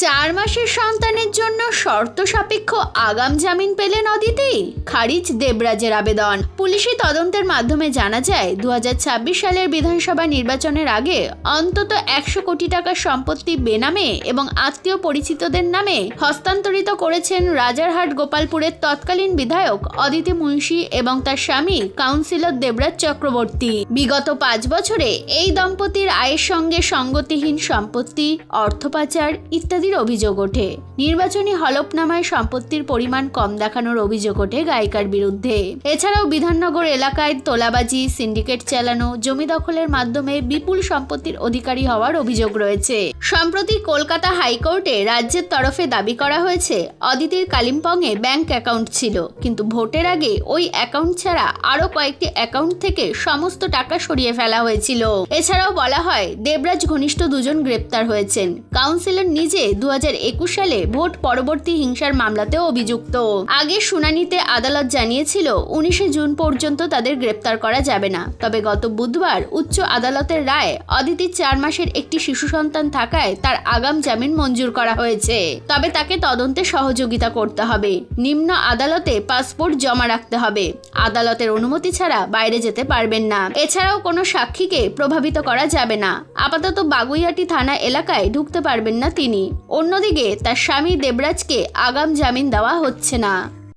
4 মাসের সন্তানের জন্য শর্ত সাপেক্ষ আগাম জামিন পেলেন অদিতি। খারিজ দেবরাজের আবেদন। পুলিশি তদন্তের মাধ্যমে জানা যায় 2026 সালের বিধানসভা নির্বাচনের আগে অন্তত 100 কোটি টাকার সম্পত্তি বেনামে এবং আত্মীয় পরিচিতদের নামে হস্তান্তরিত করেছেন রাজারহাট গোপালপুরের তৎকালীন বিধায়ক অদিতি মুন্সি এবং তার স্বামী কাউন্সিলর দেবরাজ চক্রবর্তী। বিগত 5 বছরে এই দম্পতির আয়ের সঙ্গে সঙ্গতিহীন সম্পত্তি, অর্থ পাচার ইত্যাদির অভিযোগ ওঠে। নির্বাচনী হলফনামায় সম্পত্তির পরিমাণ কম দেখানোর অভিযোগ ওঠে গায়িকার বিরুদ্ধে। এছাড়াও বিধাননগর এলাকায় তোলাবাজি, সিন্ডিকেট চালানো, জমি দখলের মাধ্যমে বিপুল সম্পত্তির অধিকারী হওয়ার অভিযোগ রয়েছে। সম্প্রতি কলকাতা হাইকোর্টে রাজ্যের তরফে দাবি করা হয়েছে অদিতির কালিম্পংয়ে ব্যাংক অ্যাকাউন্ট ছিল, কিন্তু ভোটের আগে ওই অ্যাকাউন্ট ছাড়া আরো কয়েকটি অ্যাকাউন্ট থেকে সমস্ত টাকা সরিয়ে ফেলা হয়েছিল। এছাড়াও বলা হয় দেবরাজ ঘনিষ্ঠ দুজন গ্রেপ্তার হয়েছেন। কাউন্সিলর নিজে 2021 সালে ভোট পরবর্তী হিংসার মামলাতেও অভিযুক্ত। আগের শুনানিতে আদালত জানিয়েছিল 19 জুন পর্যন্ত তাদের গ্রেপ্তার করা যাবে না। তবে গত বুধবার উচ্চ আদালতের রায় অদিতির 4 মাসের একটি শিশু সন্তান থাকায় তার আগাম জামিন মঞ্জুর করা হয়েছে। তবে তাকে তদন্তে সহযোগিতা করতে হবে। নিম্ন আদালতে পাসপোর্ট জমা রাখতে হবে। আদালতের অনুমতি ছাড়া বাইরে যেতে পারবেন না। এছাড়াও কোনো সাক্ষীকে প্রভাবিত করা যাবে না। আপাতত বাগুইআটি থানা এলাকায় ঢুকতে পারবেন না তিনি। অন্যদিকে তার স্বামী দেবরাজকে আগাম জামিন দেওয়া হচ্ছে না।